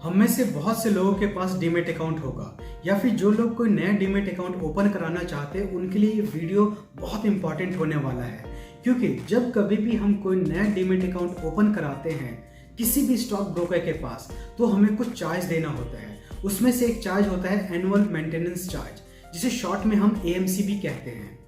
हम में से बहुत से लोगों के पास डीमैट अकाउंट होगा या फिर जो लोग कोई नया डीमैट अकाउंट ओपन कराना चाहते हैं उनके लिए ये वीडियो बहुत इंपॉर्टेंट होने वाला है। क्योंकि जब कभी भी हम कोई नया डीमैट अकाउंट ओपन कराते हैं किसी भी स्टॉक ब्रोकर के पास, तो हमें कुछ चार्ज देना होता है। उसमें से एक चार्ज होता है एनुअल मेंटेनेंस चार्ज, जिसे शॉर्ट में हम AMC भी कहते हैं।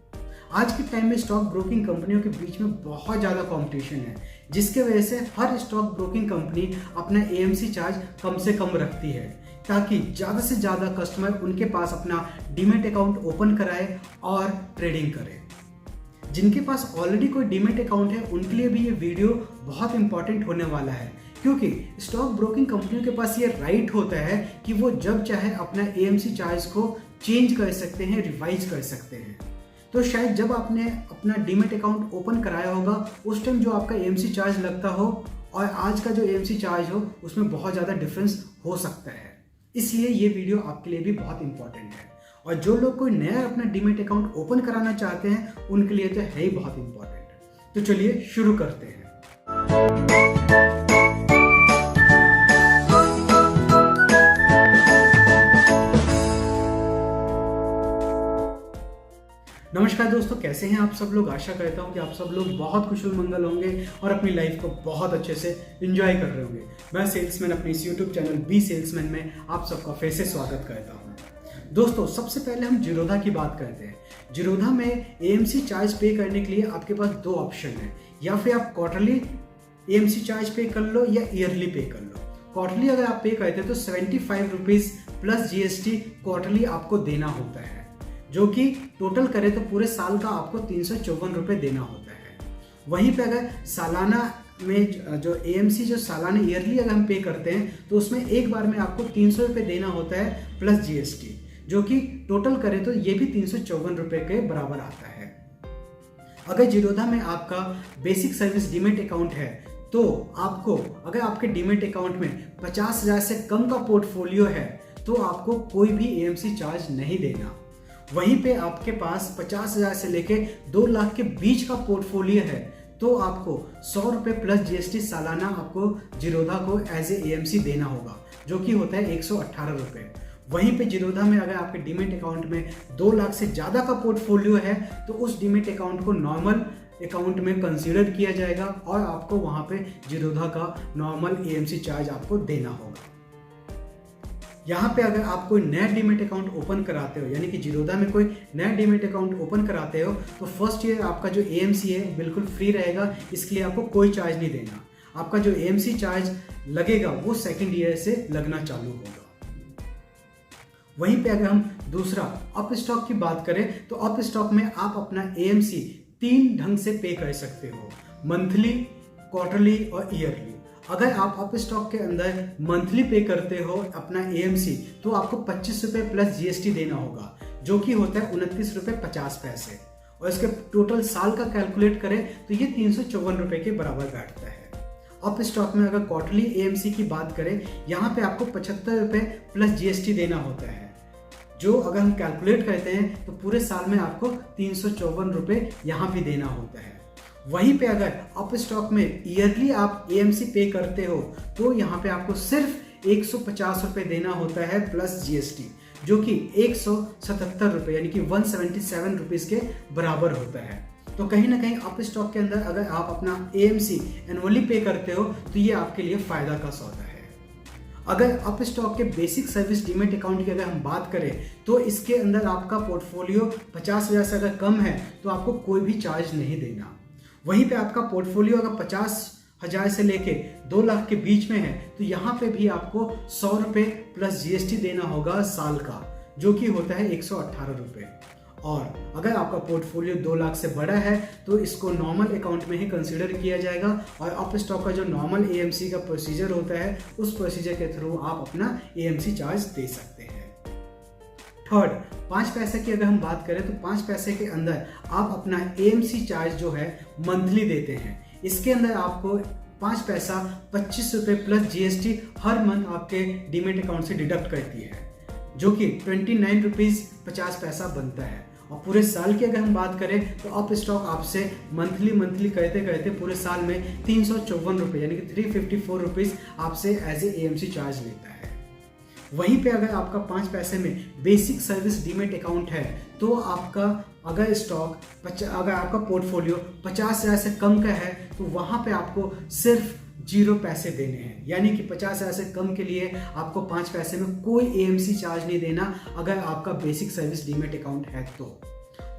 आज के टाइम में स्टॉक ब्रोकिंग कंपनियों के बीच में बहुत ज़्यादा कंपटीशन है, जिसके वजह से हर स्टॉक ब्रोकिंग कंपनी अपना AMC चार्ज कम से कम रखती है, ताकि ज़्यादा से ज़्यादा कस्टमर उनके पास अपना डीमैट अकाउंट ओपन कराए और ट्रेडिंग करे। जिनके पास ऑलरेडी कोई डीमैट अकाउंट है उनके लिए भी ये वीडियो बहुत इंपॉर्टेंट होने वाला है, क्योंकि स्टॉक ब्रोकिंग कंपनियों के पास ये राइट होता है कि वो जब चाहे अपना AMC चार्ज को चेंज कर सकते हैं, रिवाइज कर सकते हैं। तो शायद जब आपने अपना डीमैट अकाउंट ओपन कराया होगा उस टाइम जो आपका AMC चार्ज लगता हो और आज का जो AMC चार्ज हो उसमें बहुत ज़्यादा डिफरेंस हो सकता है। इसलिए ये वीडियो आपके लिए भी बहुत इंपॉर्टेंट है, और जो लोग कोई नया अपना डीमैट अकाउंट ओपन कराना चाहते हैं उनके लिए तो है ही बहुत इंपॉर्टेंट। तो चलिए शुरू करते हैं। नमस्कार दोस्तों, कैसे हैं आप सब लोग। आशा करता हूं कि आप सब लोग बहुत कुशल मंगल होंगे और अपनी लाइफ को बहुत अच्छे से एंजॉय कर रहे होंगे। मैं सेल्समैन अपने इस यूट्यूब चैनल बी सेल्समैन में आप सबका फिर से स्वागत करता हूं। दोस्तों, सबसे पहले हम जीरोधा की बात करते हैं। जीरोधा में AMC चार्ज पे करने के लिए आपके पास दो ऑप्शन है, या फिर आप क्वार्टरली AMC चार्ज पे कर लो या ईयरली पे कर लो। क्वार्टरली अगर आप पे करते हैं तो 75 रुपीज़ प्लस GST क्वार्टरली आपको देना होता है, जो कि टोटल करे तो पूरे साल का आपको 354 रुपये देना होता है। वहीं पे अगर सालाना में जो AMC जो सालाना ईयरली अगर हम पे करते हैं तो उसमें एक बार में आपको 300 रुपये देना होता है प्लस GST, जो कि टोटल करे तो ये भी 354 रुपये के बराबर आता है। अगर जीरोधा में आपका बेसिक सर्विस डीमैट अकाउंट है तो आपको, अगर आपके डीमैट अकाउंट में 50,000 से कम का पोर्टफोलियो है तो आपको कोई भी AMC चार्ज नहीं देना। वहीं पे आपके पास 50,000 से लेके 2 लाख के बीच का पोर्टफोलियो है तो आपको 100 रुपये प्लस GST सालाना आपको जीरोधा को एज ए AMC देना होगा, जो कि होता है 118 रुपये। वहीं पे जीरोधा में अगर आपके डीमैट अकाउंट में 2 लाख से ज़्यादा का पोर्टफोलियो है तो उस डीमैट अकाउंट को नॉर्मल अकाउंट में कंसीडर किया जाएगा और आपको वहाँ पे जीरोधा का नॉर्मल AMC चार्ज आपको देना होगा। यहाँ पे अगर आप कोई नया डीमैट अकाउंट ओपन कराते हो, यानी कि जीरोधा में कोई नया डीमैट अकाउंट ओपन कराते हो, तो फर्स्ट ईयर आपका जो AMC है बिल्कुल फ्री रहेगा। इसके लिए आपको कोई चार्ज नहीं देना। आपका जो AMC चार्ज लगेगा वो सेकंड ईयर से लगना चालू होगा। वहीं पे अगर हम दूसरा अप स्टॉक की बात करें तो अप स्टॉक में आप अपना AMC 3 ढंग से पे कर सकते हो, मंथली, क्वार्टरली और ईयरली। अगर आप अप स्टॉक के अंदर मंथली पे करते हो अपना AMC तो आपको 25 रुपये प्लस GST देना होगा, जो कि होता है 29 रुपये 50 पैसे, और इसके टोटल साल का कैलकुलेट करें तो ये 354 रुपये के बराबर बैठता है। अप स्टॉक में अगर क्वार्टरली AMC की बात करें, यहाँ पे आपको 75 रुपये प्लस GST देना होता है, जो अगर हम कैलकुलेट करते हैं तो पूरे साल में आपको 354 रुपये यहाँ भी देना होता है। वहीं पे अगर अप स्टॉक में ईयरली आप AMC पे करते हो तो यहाँ पे आपको सिर्फ 150 रुपये देना होता है प्लस GST, जो कि 177 रुपये यानी कि 177 रुपीज़ के बराबर होता है। तो कहीं ना कहीं अप स्टॉक के अंदर अगर आप अपना AMC एनुअली पे करते हो तो ये आपके लिए फ़ायदा का सौदा है। अगर अप स्टॉक के बेसिक सर्विस डीमैट अकाउंट की अगर हम बात करें तो इसके अंदर आपका पोर्टफोलियो 50,000 से अगर कम है तो आपको कोई भी चार्ज नहीं देना। वहीं पे आपका पोर्टफोलियो अगर 50,000 से लेके 2 लाख के बीच में है तो यहाँ पे भी आपको 100 रुपये प्लस GST देना होगा साल का, जो कि होता है 118 रुपये। और अगर आपका पोर्टफोलियो 2 लाख से बड़ा है तो इसको नॉर्मल अकाउंट में ही कंसीडर किया जाएगा, और अप स्टॉक का जो नॉर्मल AMC का प्रोसीजर होता है उस प्रोसीजर के थ्रू आप अपना AMC चार्ज दे सकते हैं। थर्ड, 5 पैसे की अगर हम बात करें तो 5 पैसे के अंदर आप अपना AMC चार्ज जो है मंथली देते हैं। इसके अंदर आपको 5 पैसा 25 रुपये प्लस GST हर मंथ आपके डीमैट अकाउंट से डिडक्ट करती है, जो कि 29 रुपीज़ 50 पैसा बनता है। और पूरे साल की अगर हम बात करें तो अप स्टॉक आपसे मंथली करते करते पूरे साल में 354 रुपये यानी कि 354 रुपीज़ आपसे एज ए AMC चार्ज लेता है। वहीं पे अगर आपका 5 पैसे में बेसिक सर्विस डीमेट अकाउंट है तो आपका अगर आपका पोर्टफोलियो 50,000 से कम का है तो वहाँ पे आपको सिर्फ 0 पैसे देने हैं, यानी कि 50,000 से कम के लिए आपको 5 पैसे में कोई AMC चार्ज नहीं देना अगर आपका बेसिक सर्विस डीमेट अकाउंट है तो।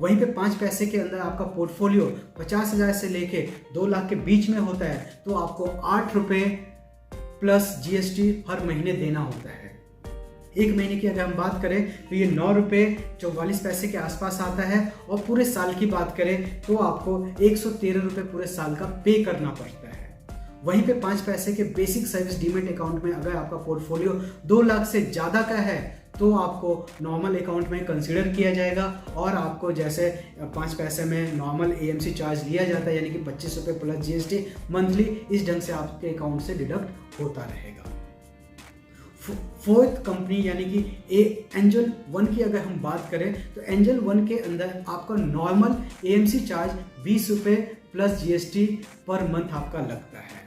वहीं पे 5 पैसे के अंदर आपका पोर्टफोलियो 50,000 से लेके 2 लाख के बीच में होता है तो आपको 8 रुपये प्लस GST हर महीने देना होता है। एक महीने की अगर हम बात करें तो ये 9 रुपये 44 पैसे के आसपास आता है, और पूरे साल की बात करें तो आपको 113 रुपये पूरे साल का पे करना पड़ता है। वहीं पे 5 पैसे के बेसिक सर्विस डीमेट अकाउंट में अगर आपका पोर्टफोलियो 2 लाख से ज़्यादा का है तो आपको नॉर्मल अकाउंट में कंसीडर किया जाएगा, और आपको जैसे 5 पैसे में नॉर्मल AMC चार्ज लिया जाता है यानी कि 25 रुपये प्लस GST मंथली, इस ढंग से आपके अकाउंट से डिडक्ट होता रहेगा। फोर्थ कंपनी यानी कि एंजल वन की अगर हम बात करें तो एंजल वन के अंदर आपका नॉर्मल AMC चार्ज 20 रुपये प्लस GST पर मंथ आपका लगता है।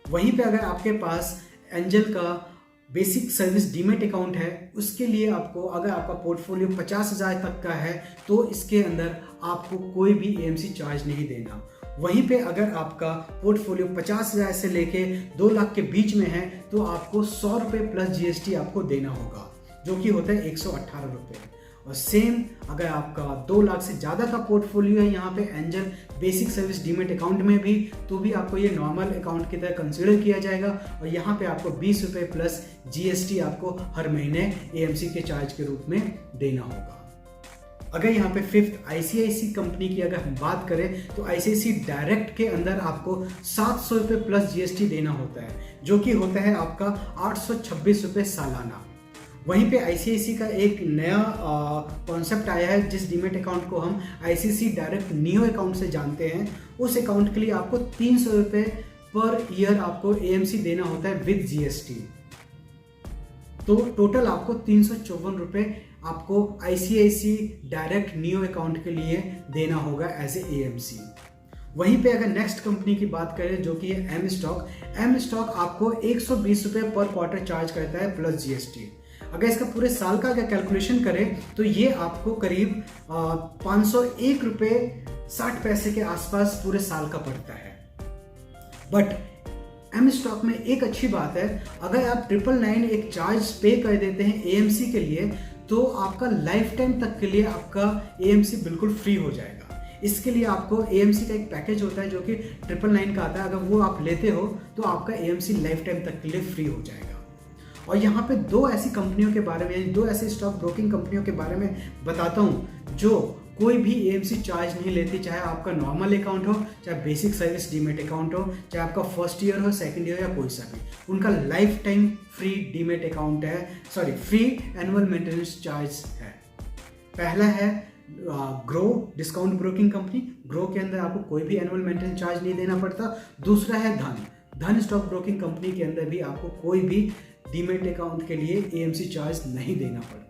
वहीं पे अगर आपके पास एंजल का बेसिक सर्विस डीमेट अकाउंट है उसके लिए आपको अगर आपका पोर्टफोलियो 50,000 तक का है तो इसके अंदर आपको कोई भी AMC चार्ज नहीं देना। वहीं पे अगर आपका पोर्टफोलियो 50,000 से लेके 2 लाख के बीच में है तो आपको 100 रुपये प्लस GST आपको देना होगा, जो कि होता है 118 रुपये। और सेम अगर आपका 2 लाख से ज़्यादा का पोर्टफोलियो है यहाँ पे angel basic service demat account में भी, तो भी आपको ये नॉर्मल अकाउंट की तरह कंसीडर किया जाएगा, और यहाँ पे आपको 20 रुपये प्लस GST आपको हर महीने AMC के चार्ज के रूप में देना होगा। अगर यहाँ पे फिफ्थ ICICI कंपनी की अगर हम बात करें तो ICICI डायरेक्ट के अंदर आपको 700 रुपये प्लस GST देना होता है, जो कि होता है आपका 826 रुपये सालाना। वहीं पे ICICI का एक नया कॉन्सेप्ट आया है जिस डीमेट अकाउंट को हम ICICI डायरेक्ट नियो अकाउंट से जानते हैं। उस अकाउंट के लिए आपको 300 रुपये पर ईयर आपको AMC देना होता है विद GST, तो टोटल आपको 354 रुपये आपको ICICI डायरेक्ट नियो अकाउंट के लिए देना होगा एज ए AMC। वहीं पे अगर नेक्स्ट कंपनी की बात करें जो कि है एम स्टॉक आपको 120 रुपये पर क्वार्टर चार्ज करता है प्लस GST। अगर इसका पूरे साल का अगर कैलकुलेशन करें तो ये आपको करीब 501 रुपये 60 पैसे के आसपास पूरे साल का पड़ता है। बट एम स्टॉक में एक अच्छी बात है, अगर आप 999 एक चार्ज पे कर देते हैं AMC के लिए तो आपका लाइफ टाइम तक के लिए आपका AMC बिल्कुल फ्री हो जाएगा। इसके लिए आपको AMC का एक पैकेज होता है जो कि 999 का आता है, अगर वो आप लेते हो तो आपका AMC लाइफ टाइम तक के लिए फ्री हो जाएगा। और यहाँ पे 2 ऐसी कंपनियों के बारे में, 2 ऐसी स्टॉक ब्रोकिंग कंपनियों के बारे में बताता हूँ जो कोई भी AMC चार्ज नहीं लेती, चाहे आपका नॉर्मल अकाउंट हो, चाहे बेसिक सर्विस डीमेट अकाउंट हो, चाहे आपका फर्स्ट ईयर हो, सेकंड ईयर या कोई सा भी, उनका life time free demat account है, फ्री एनुअल मेंटेनेंस चार्ज है। पहला है grow discount broking company, grow के अंदर आपको कोई भी एनुअल मेंटेनेंस चार्ज नहीं देना पड़ता। दूसरा है धन स्टॉक ब्रोकिंग कंपनी के अंदर भी आपको कोई भी डीमेट अकाउंट के लिए AMC चार्ज नहीं देना पड़ता।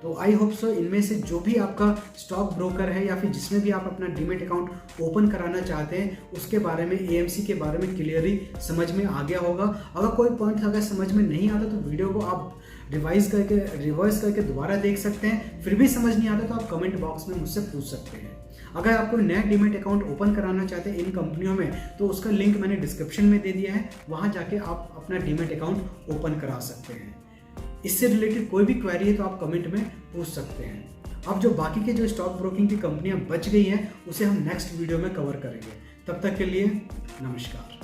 तो आई होप सो इनमें से जो भी आपका स्टॉक ब्रोकर है या फिर जिसमें भी आप अपना डीमेट अकाउंट ओपन कराना चाहते हैं उसके बारे में, AMC के बारे में क्लियरली समझ में आ गया होगा। अगर कोई पॉइंट अगर समझ में नहीं आता तो वीडियो को आप रिवर्स करके दोबारा देख सकते हैं। फिर भी समझ नहीं आता तो आप कमेंट बॉक्स में मुझसे पूछ सकते हैं। अगर आप कोई नया डीमेट अकाउंट ओपन कराना चाहते हैं इन कंपनियों में तो उसका लिंक मैंने डिस्क्रिप्शन में दे दिया है, वहाँ जाके आप अपना डीमेट अकाउंट ओपन करा सकते हैं। इससे रिलेटेड कोई भी क्वेरी है तो आप कमेंट में पूछ सकते हैं। अब जो बाकी के जो स्टॉक ब्रोकिंग की कंपनियां बच गई हैं उसे हम नेक्स्ट वीडियो में कवर करेंगे। तब तक के लिए नमस्कार।